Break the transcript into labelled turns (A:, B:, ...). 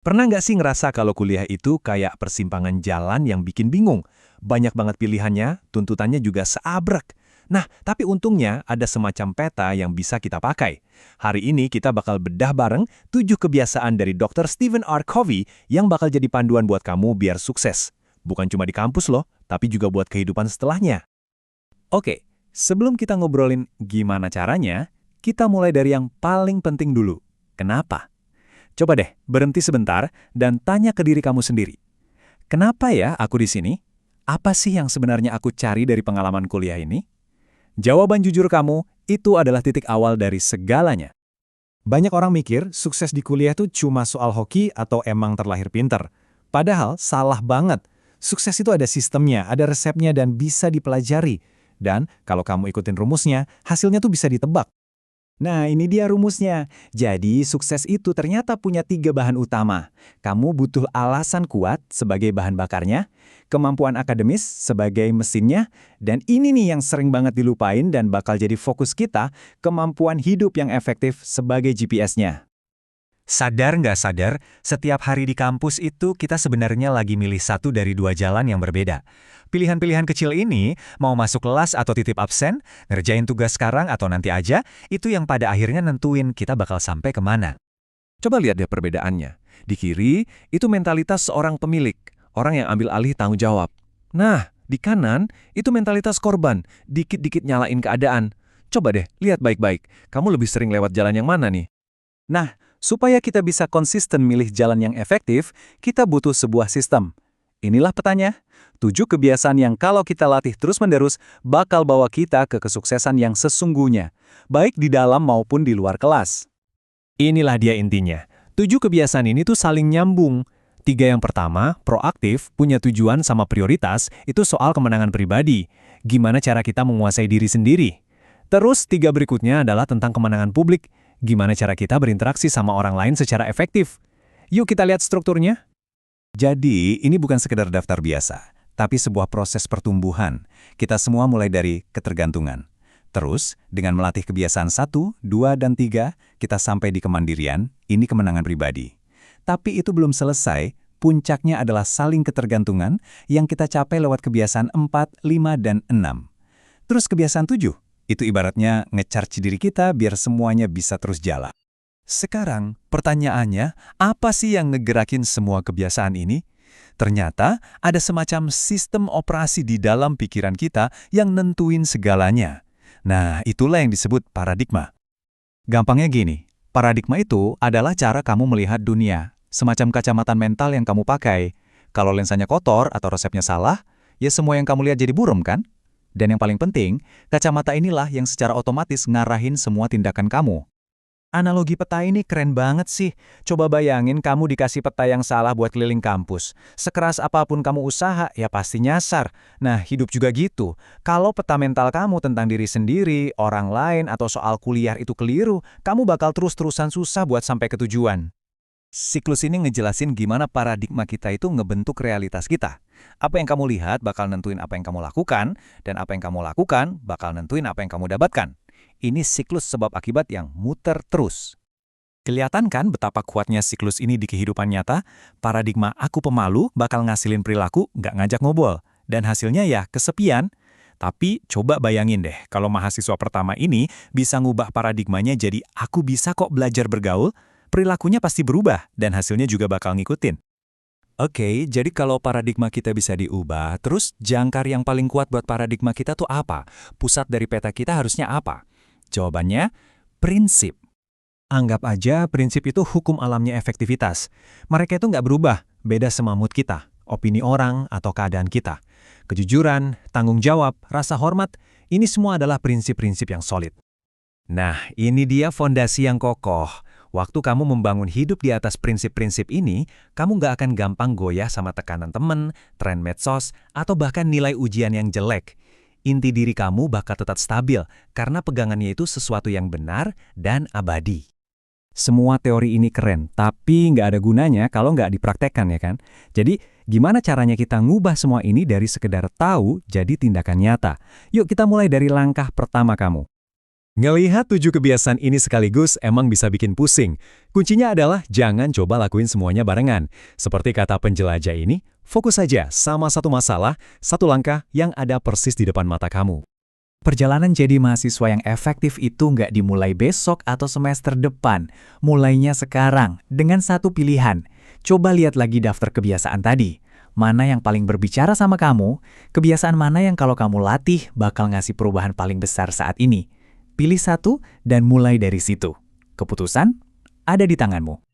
A: Pernah nggak sih ngerasa kalau kuliah itu kayak persimpangan jalan yang bikin bingung? Banyak banget pilihannya, tuntutannya juga seabrek. Nah, tapi untungnya ada semacam peta yang bisa kita pakai. Hari ini kita bakal bedah bareng 7 kebiasaan dari Dr. Stephen R. Covey yang bakal jadi panduan buat kamu biar sukses. Bukan cuma di kampus loh, tapi juga buat kehidupan setelahnya. Oke, sebelum kita ngobrolin gimana caranya, kita mulai dari yang paling penting dulu. Kenapa? Coba deh, berhenti sebentar dan tanya ke diri kamu sendiri. Kenapa ya aku di sini? Apa sih yang sebenarnya aku cari dari pengalaman kuliah ini? Jawaban jujur kamu, itu adalah titik awal dari segalanya. Banyak orang mikir sukses di kuliah itu cuma soal hoki atau emang terlahir pinter. Padahal salah banget. Sukses itu ada sistemnya, ada resepnya dan bisa dipelajari. Dan kalau kamu ikutin rumusnya, hasilnya tuh bisa ditebak. Nah, ini dia rumusnya. Jadi, sukses itu ternyata punya 3 bahan utama. Kamu butuh alasan kuat sebagai bahan bakarnya, kemampuan akademis sebagai mesinnya, dan ini nih yang sering banget dilupain dan bakal jadi fokus kita, kemampuan hidup yang efektif sebagai GPS-nya. Sadar nggak sadar, setiap hari di kampus itu kita sebenarnya lagi milih satu dari 2 jalan yang berbeda. Pilihan-pilihan kecil ini, mau masuk kelas atau titip absen, ngerjain tugas sekarang atau nanti aja, itu yang pada akhirnya nentuin kita bakal sampai kemana. Coba lihat deh perbedaannya. Di kiri, itu mentalitas seorang pemilik, orang yang ambil alih tanggung jawab. Nah, di kanan, itu mentalitas korban, dikit-dikit nyalain keadaan. Coba deh, lihat baik-baik, kamu lebih sering lewat jalan yang mana nih? Nah, supaya kita bisa konsisten milih jalan yang efektif, kita butuh sebuah sistem. Inilah petanya, 7 kebiasaan yang kalau kita latih terus-menerus bakal bawa kita ke kesuksesan yang sesungguhnya, baik di dalam maupun di luar kelas. Inilah dia intinya. 7 kebiasaan ini tuh saling nyambung. 3 yang pertama, proaktif, punya tujuan sama prioritas, itu soal kemenangan pribadi. Gimana cara kita menguasai diri sendiri. Terus 3 berikutnya adalah tentang kemenangan publik. Gimana cara kita berinteraksi sama orang lain secara efektif. Yuk kita lihat strukturnya. Jadi, ini bukan sekedar daftar biasa, tapi sebuah proses pertumbuhan. Kita semua mulai dari ketergantungan. Terus, dengan melatih kebiasaan 1, 2, dan 3, kita sampai di kemandirian, ini kemenangan pribadi. Tapi itu belum selesai, puncaknya adalah saling ketergantungan yang kita capai lewat kebiasaan 4, 5, dan 6. Terus kebiasaan 7, itu ibaratnya nge-charge diri kita biar semuanya bisa terus jalan. Sekarang, pertanyaannya, apa sih yang ngegerakin semua kebiasaan ini? Ternyata, ada semacam sistem operasi di dalam pikiran kita yang nentuin segalanya. Nah, itulah yang disebut paradigma. Gampangnya gini, paradigma itu adalah cara kamu melihat dunia, semacam kacamata mental yang kamu pakai. Kalau lensanya kotor atau resepnya salah, ya semua yang kamu lihat jadi buram kan? Dan yang paling penting, kacamata inilah yang secara otomatis ngarahin semua tindakan kamu. Analogi peta ini keren banget sih. Coba bayangin kamu dikasih peta yang salah buat keliling kampus. Sekeras apapun kamu usaha, ya pasti nyasar. Nah, hidup juga gitu. Kalau peta mental kamu tentang diri sendiri, orang lain, atau soal kuliah itu keliru, kamu bakal terus-terusan susah buat sampai ke tujuan. Siklus ini ngejelasin gimana paradigma kita itu ngebentuk realitas kita. Apa yang kamu lihat bakal nentuin apa yang kamu lakukan, dan apa yang kamu lakukan bakal nentuin apa yang kamu dapatkan. Ini siklus sebab akibat yang muter terus. Kelihatan kan betapa kuatnya siklus ini di kehidupan nyata? Paradigma aku pemalu bakal ngasilin perilaku nggak ngajak ngobrol. Dan hasilnya ya kesepian. Tapi coba bayangin deh, kalau mahasiswa pertama ini bisa ngubah paradigmanya jadi aku bisa kok belajar bergaul, perilakunya pasti berubah dan hasilnya juga bakal ngikutin. Oke, jadi kalau paradigma kita bisa diubah, terus jangkar yang paling kuat buat paradigma kita tuh apa? Pusat dari peta kita harusnya apa? Jawabannya, prinsip. Anggap aja prinsip itu hukum alamnya efektivitas. Mereka itu nggak berubah, beda sama mood kita, opini orang, atau keadaan kita. Kejujuran, tanggung jawab, rasa hormat, ini semua adalah prinsip-prinsip yang solid. Nah, ini dia fondasi yang kokoh. Waktu kamu membangun hidup di atas prinsip-prinsip ini, kamu nggak akan gampang goyah sama tekanan temen, tren medsos, atau bahkan nilai ujian yang jelek. Inti diri kamu bakal tetap stabil karena pegangannya itu sesuatu yang benar dan abadi. Semua teori ini keren, tapi nggak ada gunanya kalau nggak dipraktekkan ya kan? Jadi, gimana caranya kita ngubah semua ini dari sekedar tahu jadi tindakan nyata? Yuk kita mulai dari langkah pertama kamu.
B: Ngelihat 7 kebiasaan ini sekaligus emang bisa bikin pusing. Kuncinya adalah jangan coba lakuin semuanya barengan. Seperti kata penjelajah ini, fokus saja sama satu masalah, satu langkah yang ada persis di depan mata kamu.
C: Perjalanan jadi mahasiswa yang efektif itu nggak dimulai besok atau semester depan. Mulainya sekarang, dengan satu pilihan. Coba lihat lagi daftar kebiasaan tadi. Mana yang paling berbicara sama kamu, kebiasaan mana yang kalau kamu latih bakal ngasih perubahan paling besar saat ini. Pilih satu dan mulai dari situ. Keputusan ada di tanganmu.